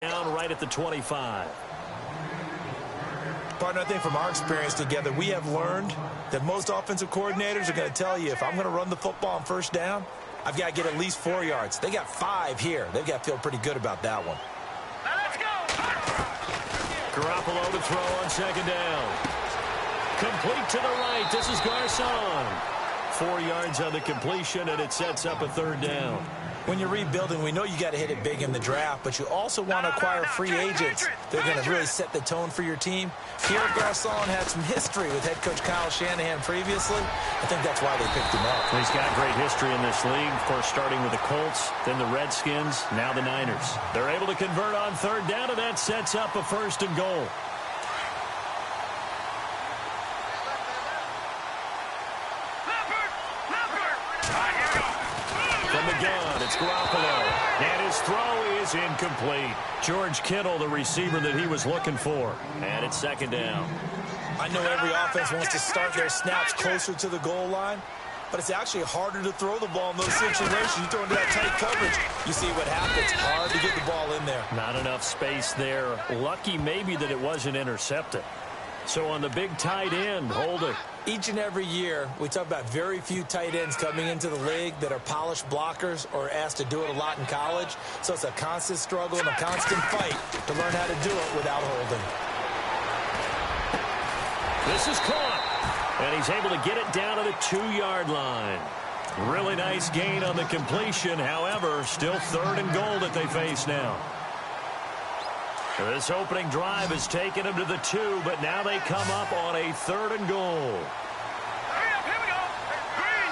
Down right at the 25. Partner, I think from our experience together, we have learned that most offensive coordinators are going to tell you, if I'm going to run the football on first down, I've got to get at least 4 yards. They got 5 here. They've got to feel pretty good about that one. Let's go! Garoppolo to throw on second down. Complete to the right. This is Garcon. 4 yards on the completion, and it sets up a third down. When you're rebuilding, we know you got to hit it big in the draft, but you also want to acquire free agents. They're going to really set the tone for your team. Pierre Garcon had some history with head coach Kyle Shanahan previously. I think that's why they picked him up. He's got great history in this league, of course, starting with the Colts, then the Redskins, now the Niners. They're able to convert on third down, and that sets up a first and goal. From the gun, it's Garoppolo. And his throw is incomplete. George Kittle, the receiver that he was looking for. And it's second down. I know every offense wants to start their snaps closer to the goal line, but it's actually harder to throw the ball in those situations. You throw into that tight coverage, you see what happens. Hard to get the ball in there. Not enough space there. Lucky maybe that it wasn't intercepted. So on the big tight end, hold it. Each and every year, we talk about very few tight ends coming into the league that are polished blockers or asked to do it a lot in college. So it's a constant struggle and a constant fight to learn how to do it without holding. This is caught. And he's able to get it down to the 2-yard line. Really nice gain on the completion. However, still third and goal that they face now. This opening drive has taken them to the 2, but now they come up on a third and goal. Hurry up, here we go. Green,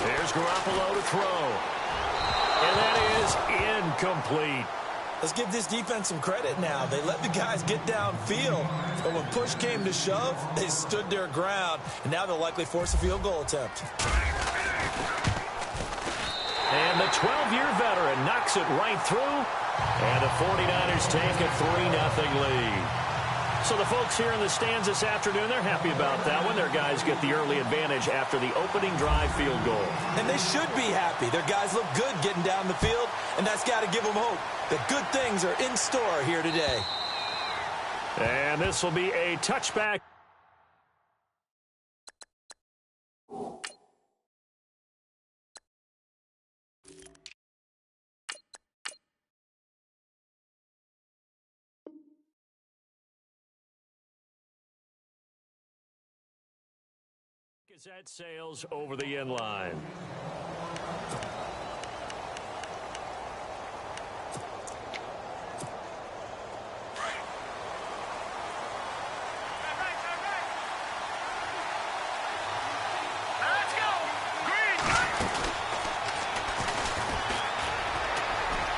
39. There's Garoppolo to throw. And that is incomplete. Let's give this defense some credit now. They let the guys get downfield, but when push came to shove, they stood their ground, and now they'll likely force a field goal attempt. And the 12-year veteran knocks it right through. And the 49ers take a 3-0 lead. So the folks here in the stands this afternoon, they're happy about that one. Their guys get the early advantage after the opening drive field goal. And they should be happy. Their guys look good getting down the field, and that's got to give them hope that good things are in store here today. And this will be a touchback. That sails over the end line. Let's go. Green.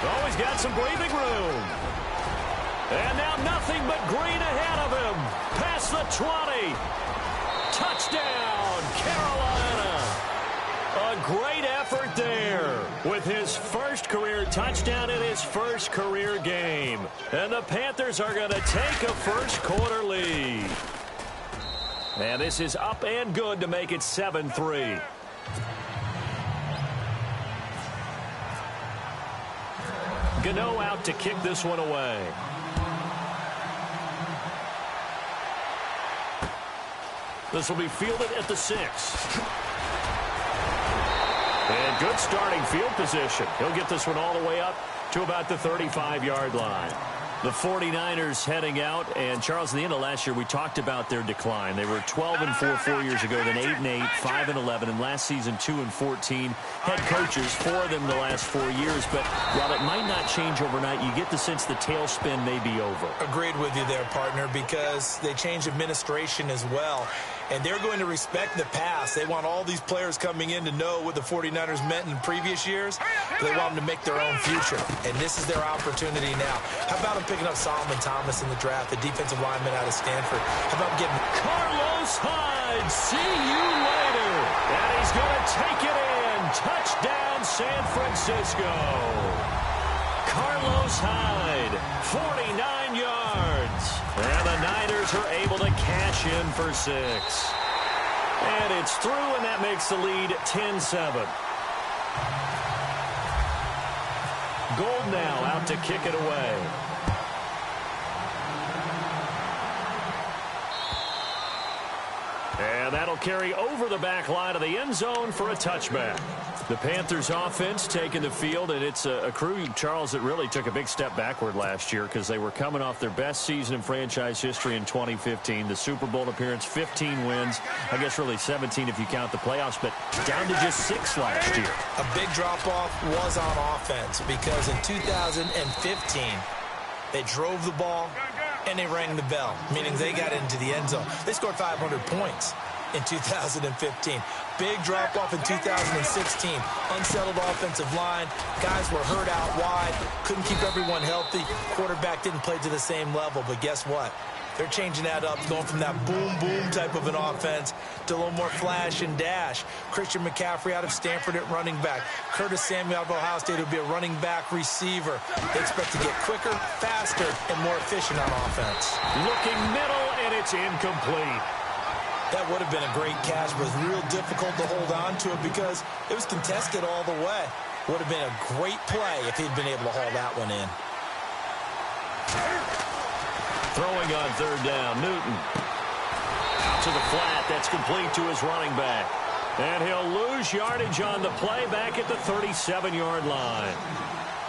Oh, he's got some breathing room. And now nothing but green ahead of him. Past the 20. Touchdown, Carolina. A great effort there with his first career touchdown in his first career game. And the Panthers are going to take a first quarter lead. And this is up and good to make it 7-3. Gano out to kick this one away. This will be fielded at the 6. And good starting field position. He'll get this one all the way up to about the 35-yard line. The 49ers heading out, and Charles, at the end of last year, we talked about their decline. They were 12-4 4 years ago, then 8-8, 5-11, and last season 2-14. Head coaches, 4 of them the last 4 years, but while it might not change overnight, you get the sense the tailspin may be over. Agreed with you there, partner, because they changed administration as well. And they're going to respect the past. They want all these players coming in to know what the 49ers meant in previous years. But they want them to make their own future. And this is their opportunity now. How about them picking up Solomon Thomas in the draft, the defensive lineman out of Stanford? How about getting Carlos Hyde? See you later. And he's going to take it in. Touchdown, San Francisco. Carlos Hyde, 49 yards. And the Niners are able to cash in for 6. And it's through, and that makes the lead 10-7. Gold now out to kick it away. And that'll carry over the back line of the end zone for a touchback. The Panthers offense taking the field, and it's a crew, Charles, that really took a big step backward last year because they were coming off their best season in franchise history in 2015. The Super Bowl appearance, 15 wins. I guess really 17 if you count the playoffs, but down to just 6 last year. A big drop-off was on offense because in 2015, they drove the ball and they rang the bell, meaning they got into the end zone. They scored 500 points in 2015. Big drop-off in 2016. Unsettled offensive line. Guys were hurt out wide. Couldn't keep everyone healthy. Quarterback didn't play to the same level, but guess what? They're changing that up, going from that boom-boom type of an offense to a little more flash and dash. Christian McCaffrey out of Stanford at running back. Curtis Samuel out of Ohio State will be a running back receiver. They expect to get quicker, faster, and more efficient on offense. Looking middle, and it's incomplete. That would have been a great catch, but it was real difficult to hold on to it because it was contested all the way. Would have been a great play if he'd been able to haul that one in. Throwing on third down, Newton. Out to the flat, that's complete to his running back. And he'll lose yardage on the play back at the 37-yard line.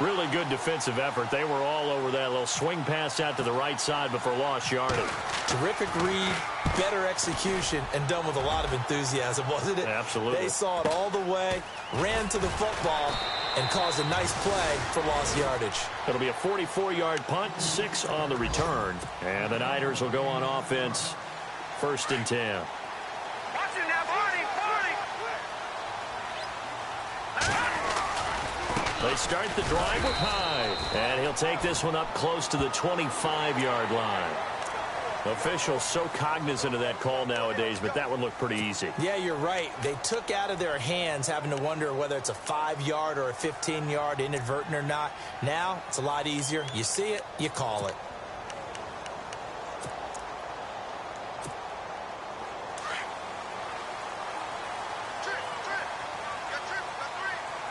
Really good defensive effort. They were all over that little swing pass out to the right side before lost yardage. Terrific read, better execution, and done with a lot of enthusiasm, wasn't it? Absolutely. They saw it all the way, ran to the football, and caused a nice play for lost yardage. It'll be a 44-yard punt, 6 on the return. And the Niners will go on offense, 1st and 10. Watch it now, Barney. They start the drive with Hyde. And he'll take this one up close to the 25-yard line. Officials so cognizant of that call nowadays, but that one looked pretty easy. Yeah, you're right. They took out of their hands having to wonder whether it's a 5-yard or a 15-yard, inadvertent or not. Now, it's a lot easier. You see it, you call it.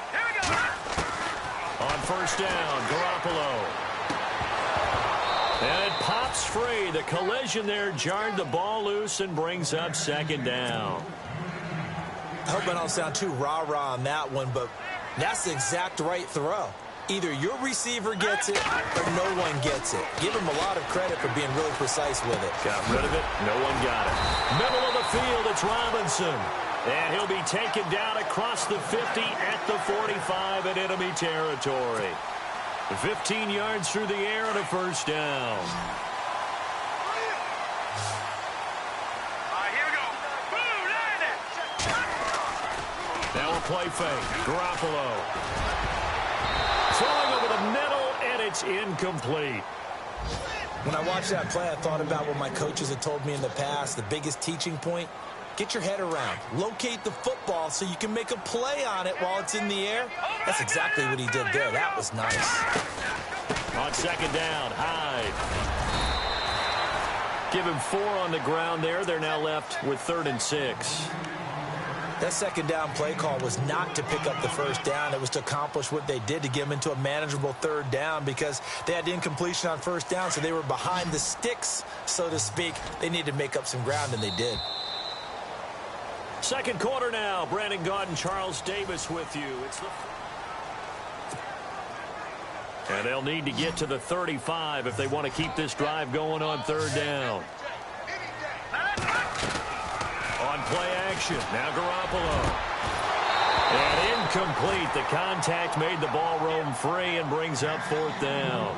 Here we go. On 1st down, Garoppolo. And it pops free. The collision there jarred the ball loose and brings up 2nd down. I hope I don't sound too rah-rah on that one, but that's the exact right throw. Either your receiver gets it or no one gets it. Give him a lot of credit for being really precise with it. Got rid of it. No one got it. Middle of the field, it's Robinson. And he'll be taken down across the 50 at the 45 in enemy territory. 15 yards through the air and a 1st down. All right, here we go. Boom, land it. Now a play fake. Garoppolo. Throwing over the middle, and it's incomplete. When I watched that play, I thought about what my coaches had told me in the past. The biggest teaching point, get your head around. Locate the football so you can make a play on it while it's in the air. That's exactly what he did there. That was nice. On 2nd down, Hyde. Give him 4 on the ground there. They're now left with 3rd and 6. That 2nd down play call was not to pick up the 1st down. It was to accomplish what they did, to get them into a manageable 3rd down because they had incompletion on 1st down, so they were behind the sticks, so to speak. They needed to make up some ground, and they did. 2nd quarter now. Brandon Gaudin, Charles Davis with you. And they'll need to get to the 35 if they want to keep this drive going on 3rd down. On play action, now Garoppolo. And incomplete. The contact made the ball roam free and brings up 4th down.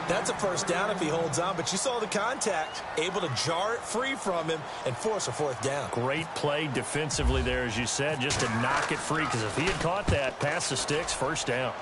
That's a 1st down if he holds on, but you saw the contact, able to jar it free from him and force a 4th down. Great play defensively there, as you said, just to knock it free, because if he had caught that, past the sticks, 1st down.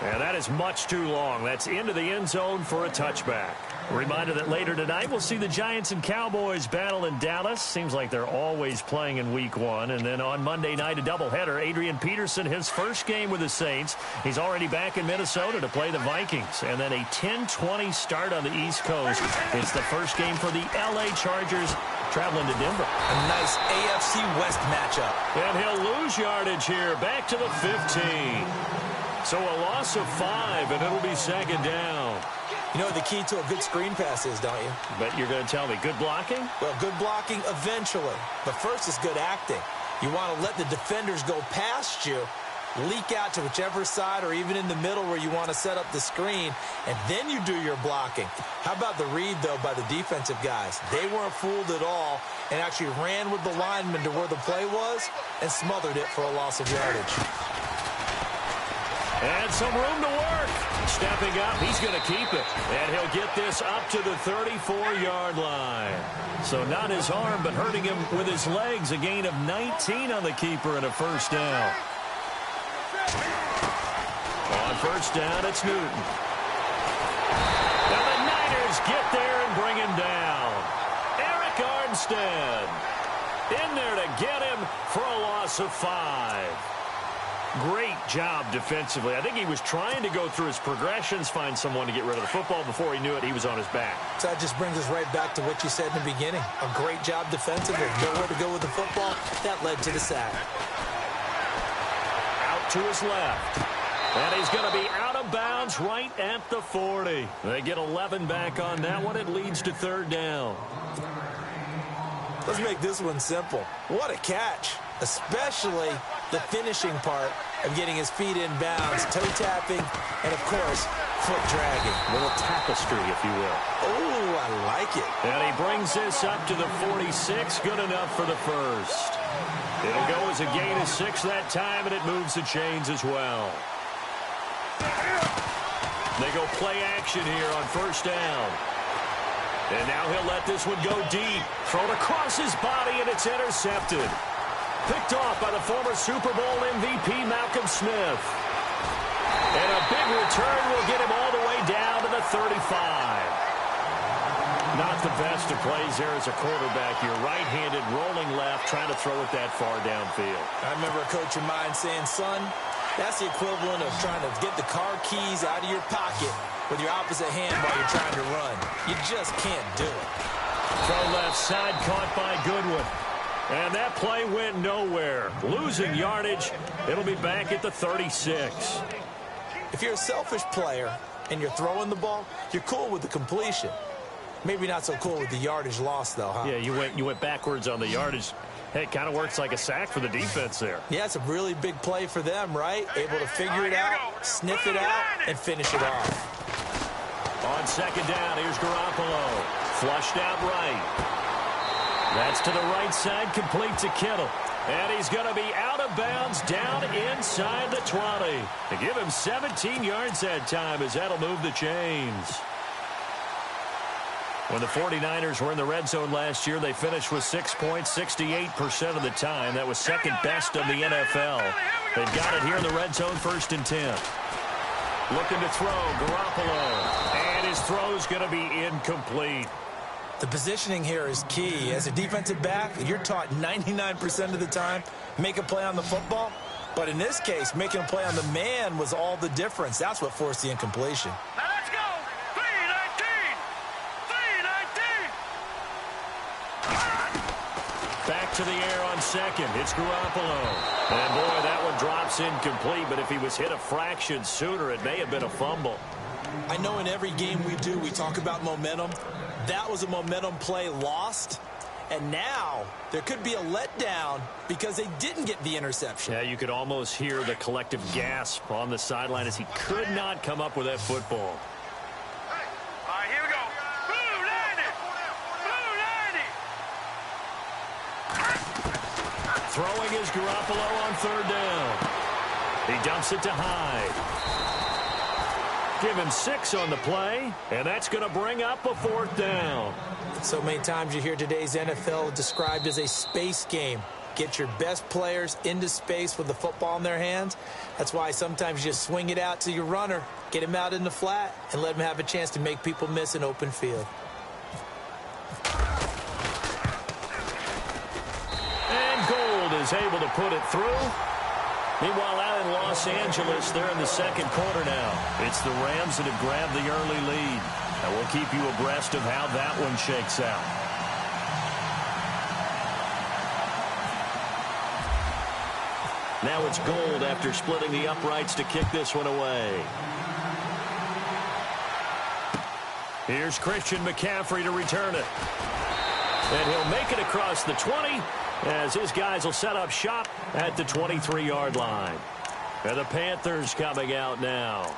And that is much too long. That's into the end zone for a touchback. A reminder that later tonight we'll see the Giants and Cowboys battle in Dallas. Seems like they're always playing in week 1. And then on Monday night, a doubleheader. Adrian Peterson, his first game with the Saints. He's already back in Minnesota to play the Vikings. And then a 10-20 start on the East Coast. It's the first game for the L.A. Chargers. traveling to Denver. A nice AFC West matchup. And he'll lose yardage here, back to the 15. So a loss of 5, and it'll be second down. You know what the key to a good screen pass is, don't you? But you're going to tell me, good blocking? Well, good blocking eventually. But first is good acting. You want to let the defenders go past you, leak out to whichever side or even in the middle where you want to set up the screen, and then you do your blocking. How about the read, though, by the defensive guys? They weren't fooled at all and actually ran with the lineman to where the play was and smothered it for a loss of yardage. And some room to work. Stepping up, he's going to keep it. And he'll get this up to the 34-yard line. So not his arm, but hurting him with his legs. A gain of 19 on the keeper and a first down. On first down, it's Newton. And the Niners get there and bring him down. Eric Armstead in there to get him for a loss of 5. Great job defensively. I think he was trying to go through his progressions, find someone to get rid of the football. Before he knew it, he was on his back. So that just brings us right back to what you said in the beginning. A great job defensively. Nowhere to go with the football. That led to the sack. Out to his left. And he's going to be out of bounds right at the 40. They get 11 back on that one. It leads to third down. Let's make this one simple. What a catch. Especially the finishing part of getting his feet in bounds, toe tapping, and, of course, foot dragging. A little tapestry, if you will. Oh, I like it. And he brings this up to the 46. Good enough for the first. It'll go as a gain of 6 that time, and it moves the chains as well. They go play action here on first down. And now he'll let this one go deep. Thrown across his body, and it's intercepted. Picked off by the former Super Bowl MVP, Malcolm Smith. And a big return will get him all the way down to the 35. Not the best of plays there as a quarterback. You're right-handed, rolling left, trying to throw it that far downfield. I remember a coach of mine saying, son, that's the equivalent of trying to get the car keys out of your pocket with your opposite hand while you're trying to run. You just can't do it. Throw left side, caught by Goodwin. And that play went nowhere. Losing yardage. It'll be back at the 36. If you're a selfish player and you're throwing the ball, you're cool with the completion. Maybe not so cool with the yardage loss, though, huh? Yeah, you went backwards on the yardage. Hey, it kind of works like a sack for the defense there. Yeah, it's a really big play for them, right? Able to figure it out, sniff it out, and finish it off. On second down, here's Garoppolo. Flushed out right. That's to the right side, complete to Kittle. And he's going to be out of bounds down inside the 20. To give him 17 yards that time as that'll move the chains. When the 49ers were in the red zone last year, they finished with 6 points 68% of the time. That was second best of the NFL. They've got it here in the red zone, 1st and 10. Looking to throw, Garoppolo. And his throw's going to be incomplete. The positioning here is key. As a defensive back, you're taught 99% of the time, make a play on the football. But in this case, making a play on the man was all the difference. That's what forced the incompletion. Now let's go. 3-19. 3-19. Back to the air on second. It's Garoppolo. And, boy, that one drops incomplete. But if he was hit a fraction sooner, it may have been a fumble. I know in every game we do, we talk about momentum. That was a momentum play lost. And now there could be a letdown because they didn't get the interception. Yeah, you could almost hear the collective gasp on the sideline as he could not come up with that football. All right, here we go. Blue 90. Blue 90. Throwing is Garoppolo on third down. He dumps it to Hyde. Give him 6 on the play, and that's going to bring up a 4th down. So many times you hear today's NFL described as a space game. Get your best players into space with the football in their hands. That's why sometimes you just swing it out to your runner, get him out in the flat, and let him have a chance to make people miss an open field. And Gold is able to put it through. Meanwhile, out in Los Angeles, they're in the second quarter now. It's the Rams that have grabbed the early lead. And we'll keep you abreast of how that one shakes out. Now it's Gold after splitting the uprights to kick this one away. Here's Christian McCaffrey to return it. And he'll make it across the 20 as his guys will set up shop at the 23-yard line. And the Panthers coming out now.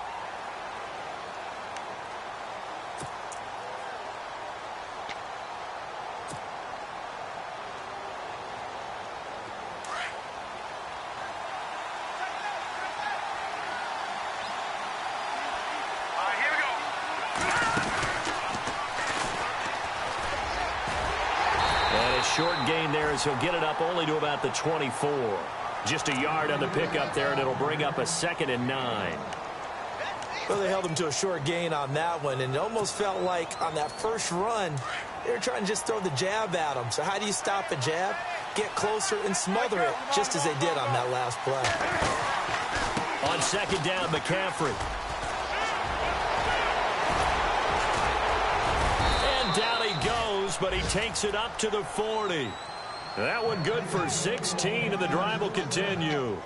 Short gain there as he'll get it up only to about the 24. Just a yard on the pickup there, and it'll bring up a 2nd and 9. Well, they held him to a short gain on that one, and it almost felt like on that first run, they were trying to just throw the jab at him. So how do you stop a jab? Get closer and smother it, just as they did on that last play. On 2nd down, McCaffrey. Down he goes, but he takes it up to the 40. That one good for 16, and the drive will continue.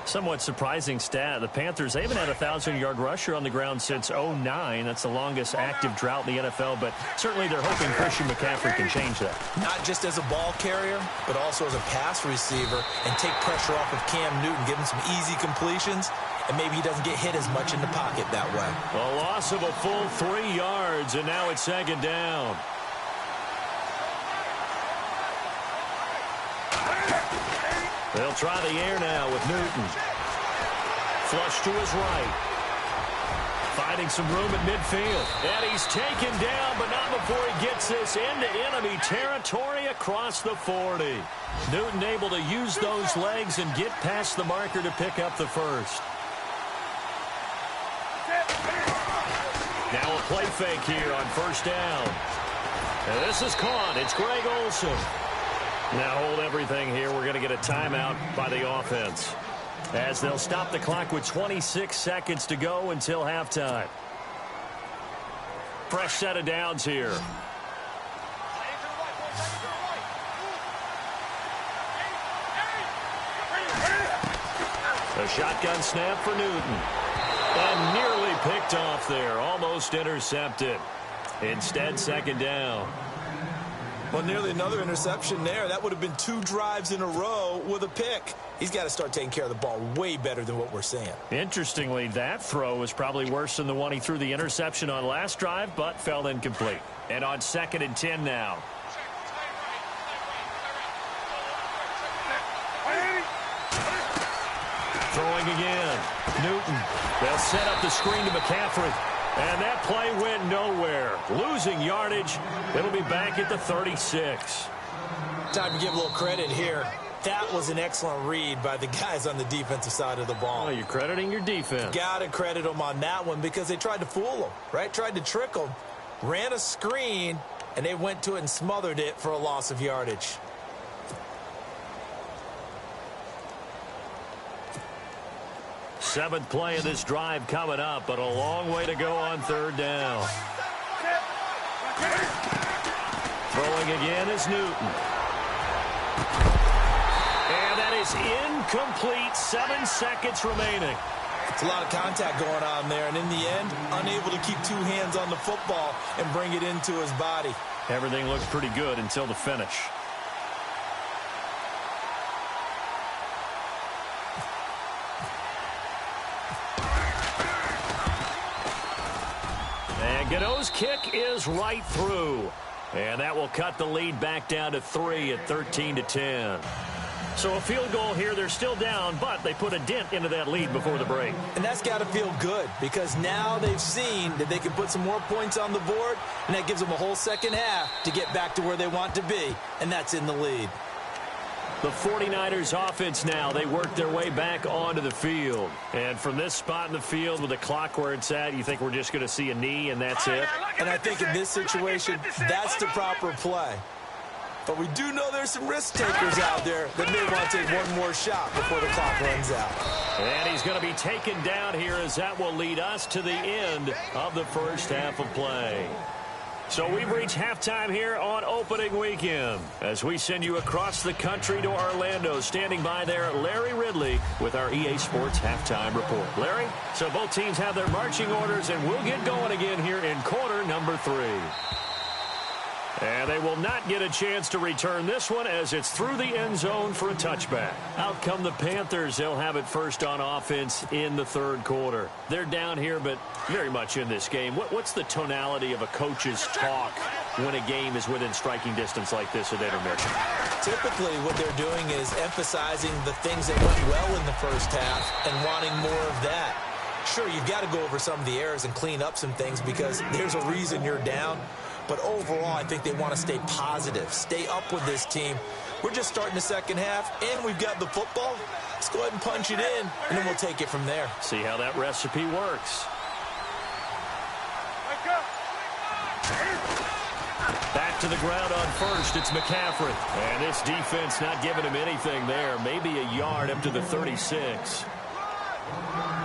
Somewhat surprising stat. The Panthers, they haven't had a 1,000-yard rusher on the ground since 2009. That's the longest active drought in the NFL, but certainly they're hoping Christian McCaffrey can change that. Not just as a ball carrier, but also as a pass receiver, and take pressure off of Cam Newton, give him some easy completions, and maybe he doesn't get hit as much in the pocket that way. A loss of a full 3 yards, and now it's 2nd down. They'll try the air now with Newton. Flush to his right. Finding some room at midfield. And he's taken down, but not before he gets this into enemy territory across the 40. Newton able to use those legs and get past the marker to pick up the first. Now a play fake here on 1st down. And this is caught. It's Greg Olsen. Now hold everything here. We're going to get a timeout by the offense, as they'll stop the clock with 26 seconds to go until halftime. Fresh set of downs here. A shotgun snap for Newton. And nearly picked off there. Almost intercepted. Instead, 2nd down. Well, nearly another interception there. That would have been 2 drives in a row with a pick. He's got to start taking care of the ball way better than what we're seeing. Interestingly, that throw was probably worse than the one he threw the interception on last drive, but fell incomplete. And on 2nd and 10 now. Throwing again. Newton. They'll set up the screen to McCaffrey. And that play went nowhere. Losing yardage. It'll be back at the 36. Time to give a little credit here. That was an excellent read by the guys on the defensive side of the ball. Oh, you're crediting your defense. Got to credit them on that one because they tried to fool them, right? Tried to trick them. Ran a screen, and they went to it and smothered it for a loss of yardage. Seventh play of this drive coming up, but a long way to go on 3rd down. Throwing again is Newton. And that is incomplete. 7 seconds remaining. It's a lot of contact going on there, and in the end, unable to keep 2 hands on the football and bring it into his body. Everything looked pretty good until the finish. Gano's kick is right through. And that will cut the lead back down to 3 at 13-10. So a field goal here. They're still down, but they put a dent into that lead before the break. And that's got to feel good because now they've seen that they can put some more points on the board, and that gives them a whole second half to get back to where they want to be, and that's in the lead. The 49ers offense now, they work their way back onto the field. And from this spot in the field with the clock where it's at, you think we're just going to see a knee and that's it? And I think in this situation, that's the proper play. But we do know there's some risk takers out there that may want to take one more shot before the clock runs out. And he's going to be taken down here as that will lead us to the end of the first half of play. So we've reached halftime here on opening weekend as we send you across the country to Orlando. Standing by there, Larry Ridley with our EA Sports halftime report. Larry, so both teams have their marching orders, and we'll get going again here in quarter number 3. And they will not get a chance to return this one as it's through the end zone for a touchback. Out come the Panthers. They'll have it first on offense in the third quarter. They're down here, but very much in this game. What's the tonality of a coach's talk when a game is within striking distance like this at intermission? Typically, what they're doing is emphasizing the things that went well in the first half and wanting more of that. Sure, you've got to go over some of the errors and clean up some things because there's a reason you're down. But overall, I think they want to stay positive, stay up with this team. We're just starting the second half, and we've got the football. Let's go ahead and punch it in, and then we'll take it from there. See how that recipe works. Back to the ground on first, it's McCaffrey. And this defense not giving him anything there. Maybe a yard up to the 36.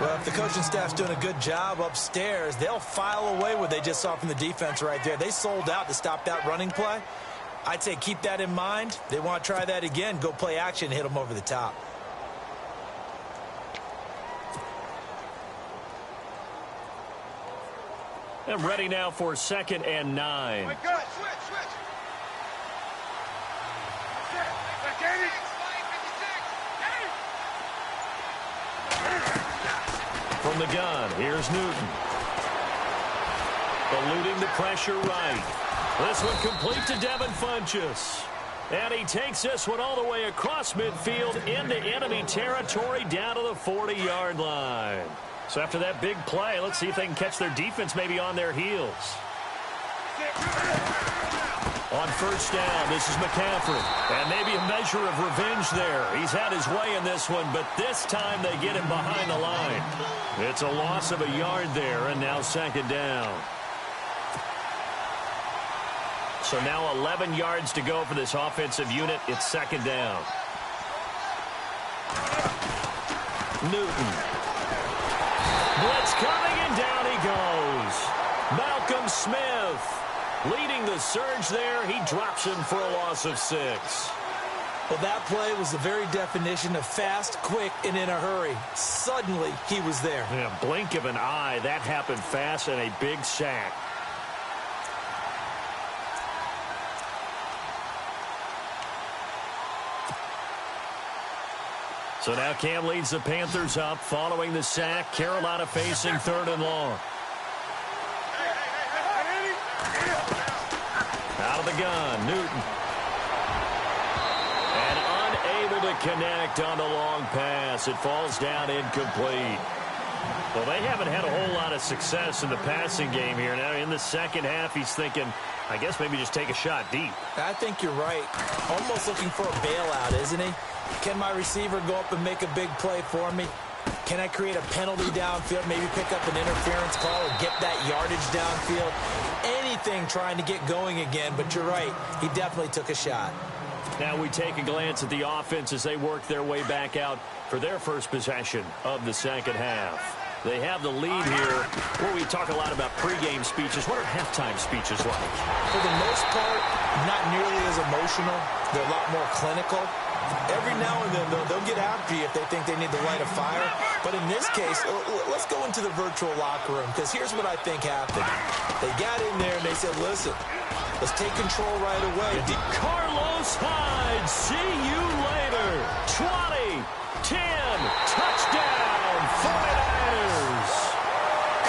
Well, if the coaching staff's doing a good job upstairs, they'll file away what they just saw from the defense right there. They sold out to stop that running play. I'd say keep that in mind. They want to try that again. Go play action and hit them over the top. And ready now for 2nd and 9. Switch. From the gun, here's Newton. Eluding the pressure right. This one complete to Devin Funchess. And he takes this one all the way across midfield into enemy territory down to the 40-yard line. So after that big play, let's see if they can catch their defense maybe on their heels. On first down, this is McCaffrey. And maybe a measure of revenge there. He's had his way in this one, but this time they get him behind the line. It's a loss of a yard there, and now 2nd down. So now 11 yards to go for this offensive unit. It's 2nd down. Newton. Blitz coming, and down he goes. Malcolm Smith. Leading the surge there, he drops him for a loss of 6. Well, that play was the very definition of fast, quick, and in a hurry. Suddenly, he was there. Yeah, blink of an eye, that happened fast, and a big sack. So now Cam leads the Panthers up following the sack. Carolina facing 3rd and long. Out of the gun, Newton. And unable to connect on the long pass. It falls down incomplete. Well, they haven't had a whole lot of success in the passing game here. Now in the second half, he's thinking, I guess maybe just take a shot deep. I think you're right. Almost looking for a bailout, isn't he? Can my receiver go up and make a big play for me? Can I create a penalty downfield, maybe pick up an interference call or get that yardage downfield? Anything trying to get going again, but you're right. He definitely took a shot. Now we take a glance at the offense as they work their way back out for their first possession of the second half. They have the lead here. Where we talk a lot about pregame speeches. What are halftime speeches like? For the most part, not nearly as emotional. They're a lot more clinical. Every now and then, they'll get after you if they think they need to light a fire. But in this case, let's go into the virtual locker room, because here's what I think happened. They got in there and they said, listen, let's take control right away. Carlos Hyde, see you later. 20, 10, touchdown, 49ers.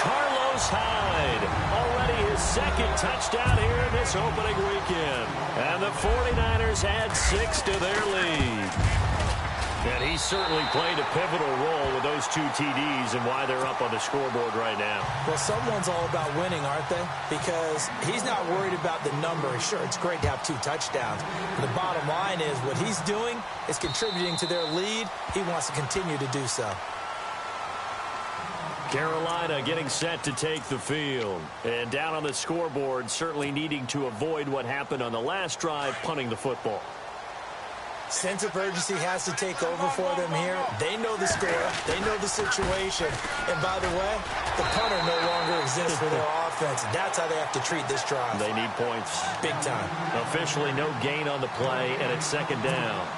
Carlos Hyde, already his 2nd touchdown here in this opening weekend. And the 49ers add 6 to their lead. And he certainly played a pivotal role with those 2 TDs and why they're up on the scoreboard right now. Well, someone's all about winning, aren't they? Because he's not worried about the number. Sure, it's great to have 2 touchdowns. But the bottom line is what he's doing is contributing to their lead. He wants to continue to do so. Carolina getting set to take the field. And down on the scoreboard, certainly needing to avoid what happened on the last drive, punting the football. Sense of urgency has to take over for them here. They know the score. They know the situation. And by the way, the punter no longer exists for their offense. defense. That's how they have to treat this drive. They need points. Big time. Officially no gain on the play, and it's second down.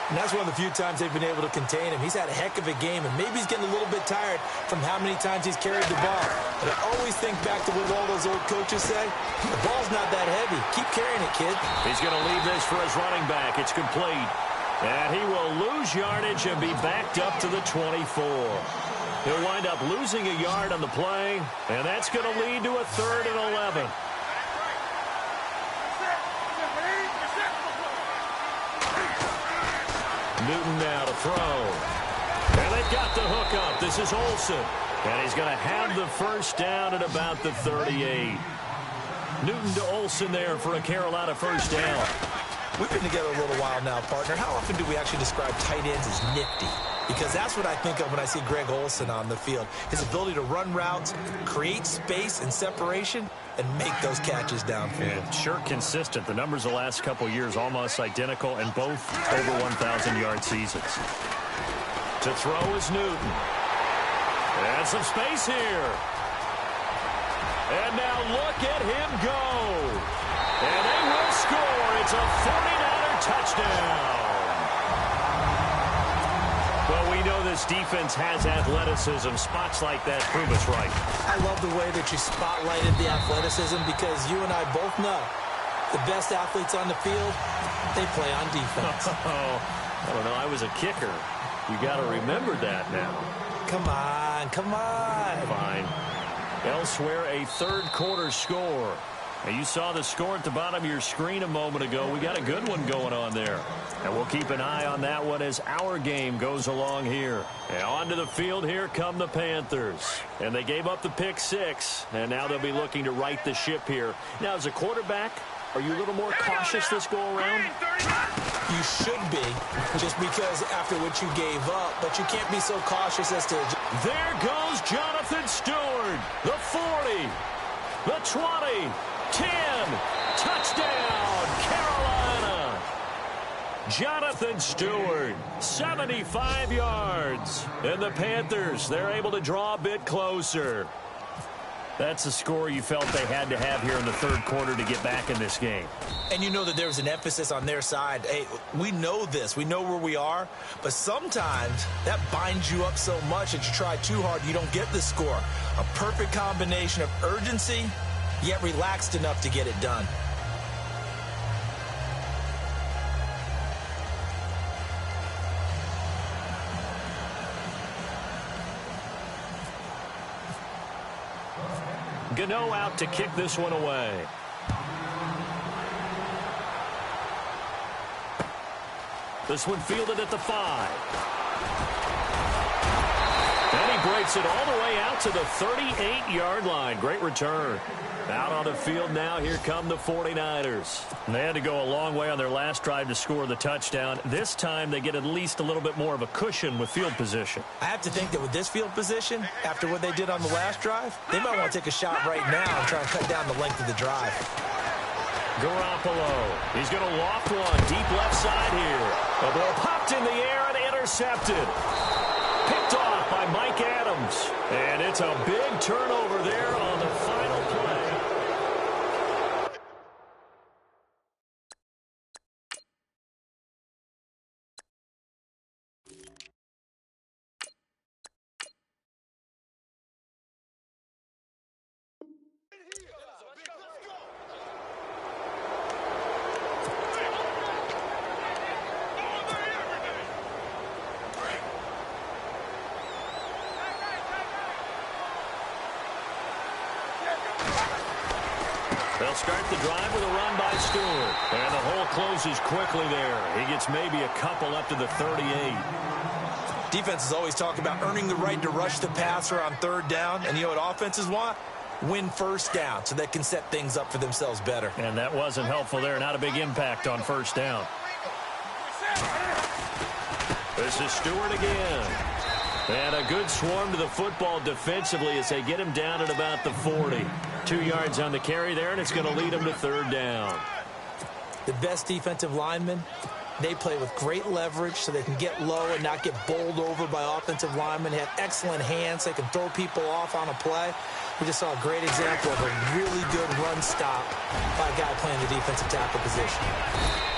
And that's one of the few times they've been able to contain him. He's had a heck of a game, and maybe he's getting a little bit tired from how many times he's carried the ball. But I always think back to what all those old coaches say. The ball's not that heavy. Keep carrying it, kid. He's going to leave this for his running back. It's complete. And he will lose yardage and be backed up to the 24. He'll wind up losing a yard on the play, and that's going to lead to a 3rd and 11. Newton now to throw. And they've got the hook up. This is Olsen. And he's going to have the first down at about the 38. Newton to Olsen there for a Carolina first down. We've been together a little while now, partner. How often do we actually describe tight ends as nifty? Because that's what I think of when I see Greg Olsen on the field. His ability to run routes, create space and separation, and make those catches downfield. Sure consistent. The numbers the last couple years almost identical, and both over 1,000-yard seasons. To throw is Newton. And some space here. And now look at him go. And they will score. It's a 49er touchdown. Well, we know this defense has athleticism. Spots like that prove us right. I love the way that you spotlighted the athleticism because you and I both know the best athletes on the field, they play on defense. I don't know. I was a kicker. You got to remember that now. Come on, come on. Fine. Elsewhere, a third-quarter score. Now, you saw the score at the bottom of your screen a moment ago. We got a good one going on there. And we'll keep an eye on that one as our game goes along here. And onto the field, here come the Panthers. And they gave up the pick 6, and now they'll be looking to right the ship here. Now, as a quarterback, are you a little more cautious this go-around? You should be, just because after what you gave up, but you can't be so cautious as to... There goes Jonathan Stewart, the 40, the 20, 10, touchdown, Carolina. Jonathan Stewart, 75 yards. And the Panthers, they're able to draw a bit closer. That's a score you felt they had to have here in the third quarter to get back in this game. And you know that there was an emphasis on their side. Hey, we know this. We know where we are. But sometimes that binds you up so much that you try too hard, you don't get the score. A perfect combination of urgency, yet relaxed enough to get it done. Gano out to kick this one away. This one fielded at the 5. And he breaks it all the way out to the 38-yard line. Great return. Out on the field now, here come the 49ers. And they had to go a long way on their last drive to score the touchdown. This time they get at least a little bit more of a cushion with field position. I have to think that with this field position, after what they did on the last drive, they might want to take a shot right now and try and cut down the length of the drive. Garoppolo, he's going to loft one deep left side here. The ball popped in the air and intercepted. Picked off by Mike Adams. And it's a big turnover there on the final play. They'll start the drive with a run by Stewart. And the hole closes quickly there. He gets maybe a couple up to the 38. Defenses always talk about earning the right to rush the passer on third down. And you know what offenses want? Win first down so they can set things up for themselves better. And that wasn't helpful there. Not a big impact on first down. This is Stewart again. And a good swarm to the football defensively as they get him down at about the 40. 2 yards on the carry there, and it's going to lead him to third down. The best defensive linemen They play with great leverage so they can get low and not get bowled over by offensive linemen. They have excellent hands. They can throw people off on a play. We just saw a great example of a really good run stop by a guy playing the defensive tackle position.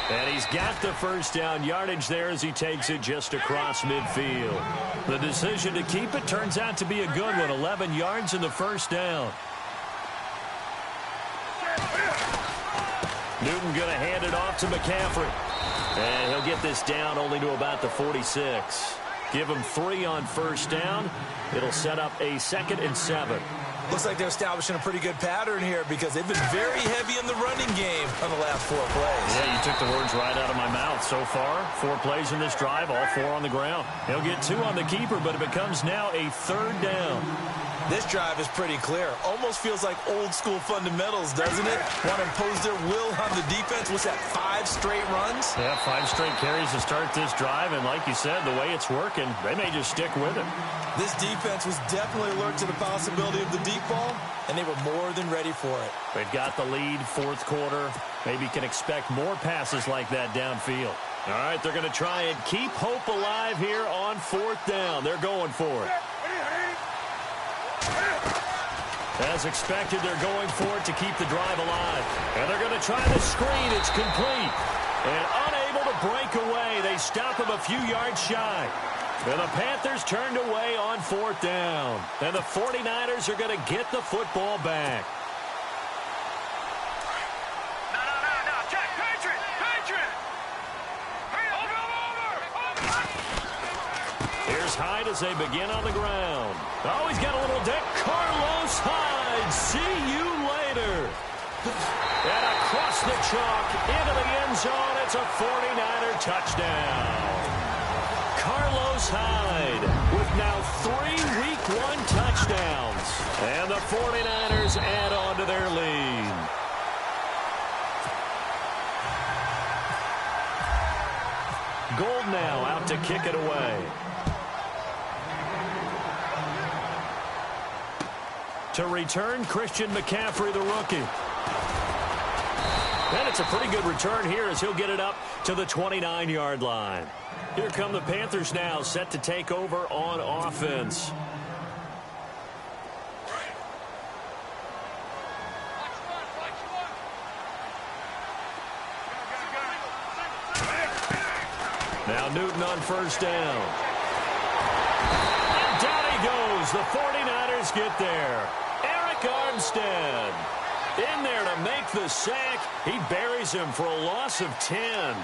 And he's got the first down yardage there as he takes it just across midfield. The decision to keep it turns out to be a good one. 11 yards in the first down. Newton going to hand it off to McCaffrey. And he'll get this down only to about the 46. Give him 3 on first down. It'll set up a 2nd and 7. Looks like they're establishing a pretty good pattern here because they've been very heavy in the running game on the last 4 plays. Yeah, you took the words right out of my mouth. So far, 4 plays in this drive, all 4 on the ground. He'll get 2 on the keeper, but it becomes now a 3rd down. This drive is pretty clear. Almost feels like old school fundamentals, doesn't it? Want to impose their will on the defense. What's that, 5 straight runs? Yeah, 5 straight carries to start this drive, and like you said, the way it's working, they may just stick with it. This defense was definitely alert to the possibility of the deep ball, and they were more than ready for it. They've got the lead, 4th quarter. Maybe can expect more passes like that downfield. All right, they're going to try and keep hope alive here on 4th down. They're going for it. As expected, they're going for it to keep the drive alive. And they're going to try the screen. It's complete. And unable to break away. They stop him a few yards shy. And the Panthers turned away on 4th down. And the 49ers are going to get the football back. No. Check. Patriot. Here's Hyde as they begin on the ground. Oh, he's got a little deck. Carlos Hyde. See you later. And across the chalk into the end zone. It's a 49er touchdown. Carlos Hyde with now 3 Week 1 touchdowns. And the 49ers add on to their lead. Gold now out to kick it away. To return, Christian McCaffrey, the rookie. And it's a pretty good return here as he'll get it up to the 29-yard line. Here come the Panthers now, set to take over on offense. Now Newton on first down. And down he goes. The 49ers get there. Eric Armstead in there to make the sack. He buries him for a loss of 10.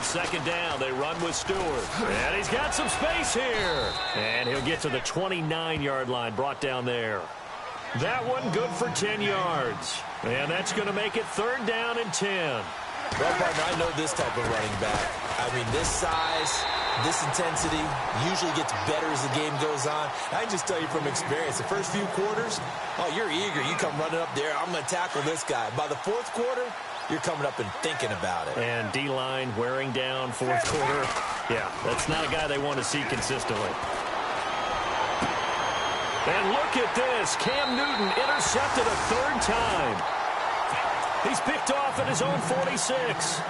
Second down, they run with Stewart. And he's got some space here. And he'll get to the 29-yard line, brought down there. That one good for 10 yards. And that's going to make it 3rd down and 10. Well, partner, I know this type of running back. I mean, this size, this intensity usually gets better as the game goes on. I can just tell you from experience, the first few quarters, oh, you're eager. You come running up there. I'm going to tackle this guy. By the 4th quarter, you're coming up and thinking about it. And D-line wearing down 4th quarter. Yeah, that's not a guy they want to see consistently. And look at this. Cam Newton intercepted a 3rd time. He's picked off at his own 46.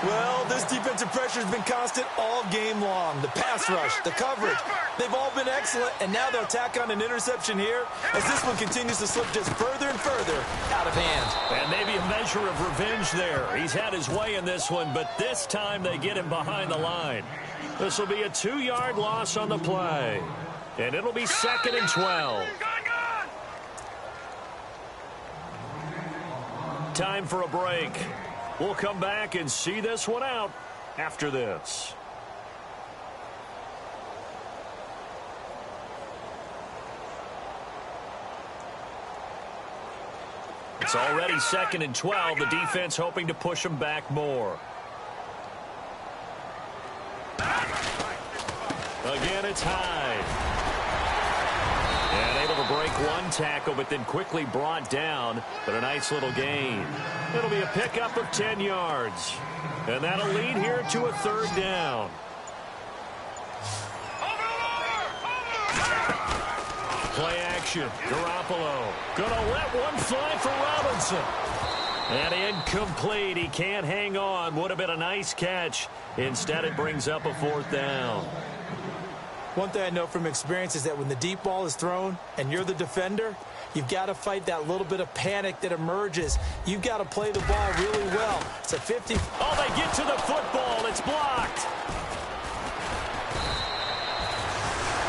Well, this defensive pressure has been constant all game long. The pass rush, the coverage, they've all been excellent, and now they'll tack on an interception here as this one continues to slip just further and further out of hand. And maybe a measure of revenge there. He's had his way in this one, but this time they get him behind the line. This will be a 2-yard loss on the play, and it'll be 2nd and 12. Time for a break. We'll come back and see this one out after this. It's already 2nd and 12. The defense hoping to push them back more. Again, it's Hyde. And able to break one tackle, but then quickly brought down. But a nice little gain. It'll be a pickup of 10 yards. And that'll lead here to a 3rd down. Play action. Garoppolo gonna let one fly for Robinson. And incomplete. He can't hang on. Would have been a nice catch. Instead, it brings up a 4th down. One thing I know from experience is that when the deep ball is thrown and you're the defender, you've got to fight that little bit of panic that emerges. You've got to play the ball really well. It's a 50. Oh, they get to the football. It's blocked.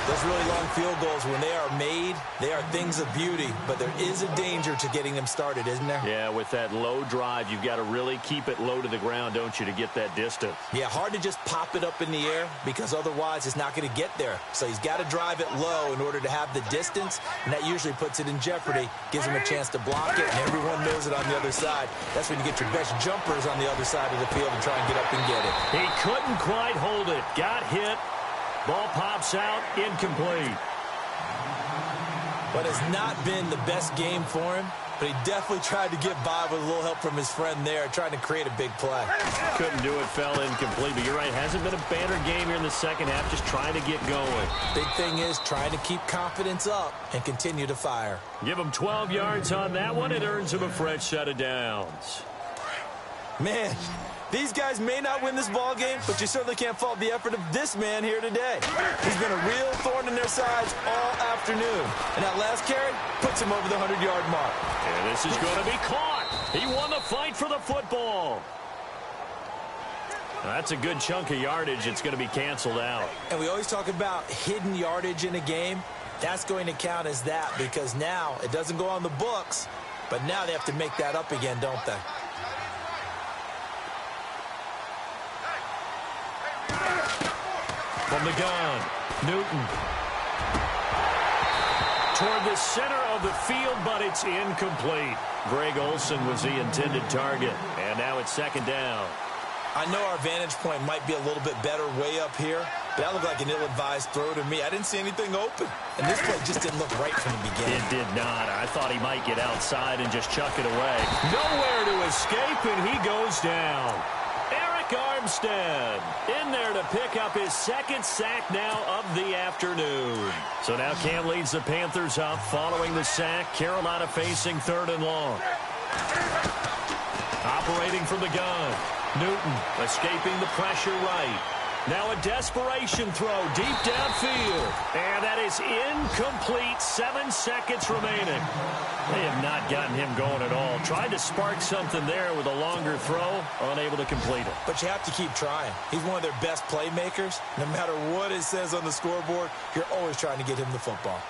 Those really long field goals, when they are made, they are things of beauty. But there is a danger to getting them started, isn't there? Yeah, with that low drive, you've got to really keep it low to the ground, don't you, to get that distance. Yeah, hard to just pop it up in the air because otherwise it's not going to get there. So he's got to drive it low in order to have the distance, and that usually puts it in jeopardy, gives him a chance to block it, and everyone knows it on the other side. That's when you get your best jumpers on the other side of the field and try and get up and get it. He couldn't quite hold it. Got hit. Ball pops out, incomplete. But it's not been the best game for him, but he definitely tried to get by with a little help from his friend there, trying to create a big play. Couldn't do it, fell incomplete, but you're right, hasn't been a banner game here in the second half, just trying to get going. Big thing is trying to keep confidence up and continue to fire. Give him 12 yards on that one. It earns him a fresh set of downs. Man, these guys may not win this ball game, but you certainly can't fault the effort of this man here today. He's been a real thorn in their sides all afternoon. And that last carry puts him over the 100-yard mark. And this is going to be caught. He won the fight for the football. That's a good chunk of yardage. It's going to be canceled out. And we always talk about hidden yardage in a game. That's going to count as that because now it doesn't go on the books, but now they have to make that up again, don't they? From the gun, Newton. Toward the center of the field, but it's incomplete. Greg Olsen was the intended target, and now it's 2nd down. I know our vantage point might be a little bit better way up here, but that looked like an ill-advised throw to me. I didn't see anything open, and this play just didn't look right from the beginning. It did not. I thought he might get outside and just chuck it away. Nowhere to escape, and he goes down. Armstead in there to pick up his 2nd sack now of the afternoon. So now Cam leads the Panthers up following the sack. Carolina facing 3rd and long. Operating from the gun. Newton escaping the pressure right. Now a desperation throw deep downfield. And that is incomplete. 7 seconds remaining. They have not gotten him going at all. Tried to spark something there with a longer throw. Unable to complete it. But you have to keep trying. He's one of their best playmakers. No matter what it says on the scoreboard, you're always trying to get him the football.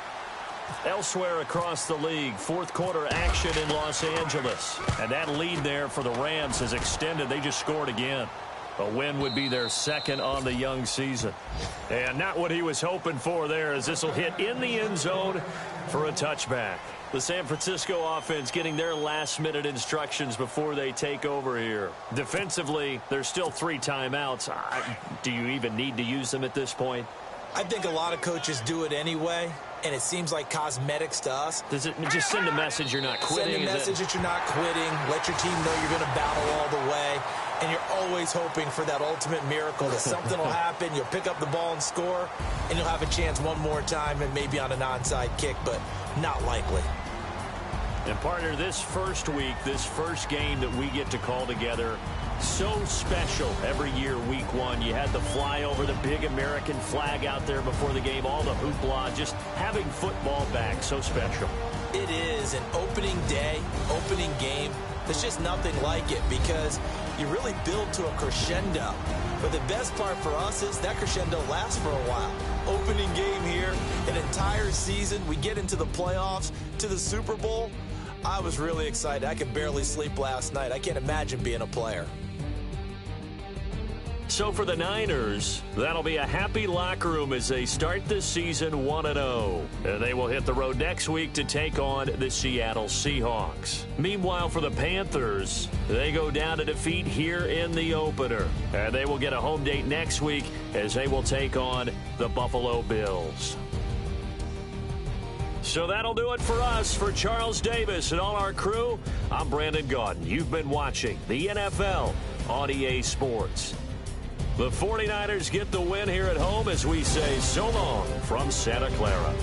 Elsewhere across the league, 4th quarter action in Los Angeles. And that lead there for the Rams has extended. They just scored again. A win would be their 2nd on the young season. And not what he was hoping for there, as this will hit in the end zone for a touchback. The San Francisco offense getting their last-minute instructions before they take over here. Defensively, there's still 3 timeouts. Do you even need to use them at this point? I think a lot of coaches do it anyway, and it seems like cosmetics to us. Does it just send a message you're not quitting? Send a message that you're not quitting. Let your team know you're going to battle all the way. And you're always hoping for that ultimate miracle that something will happen. You'll pick up the ball and score, and you'll have a chance one more time and maybe on an onside kick, but not likely. And partner, this first week, this first game that we get to call together, so special every year, week 1. You had the flyover, the big American flag out there before the game, all the hoopla, just having football back, so special. It is an opening day, opening game. There's just nothing like it because you really build to a crescendo. But the best part for us is that crescendo lasts for a while. Opening game here, an entire season. We get into the playoffs, to the Super Bowl. I was really excited. I could barely sleep last night. I can't imagine being a player. So for the Niners, that'll be a happy locker room as they start this season 1-0. And they will hit the road next week to take on the Seattle Seahawks. Meanwhile, for the Panthers, they go down to defeat here in the opener. And they will get a home date next week as they will take on the Buffalo Bills. So that'll do it for us. For Charles Davis and all our crew, I'm Brandon Gaudin. You've been watching the NFL on EA Sports. The 49ers get the win here at home as we say so long from Santa Clara.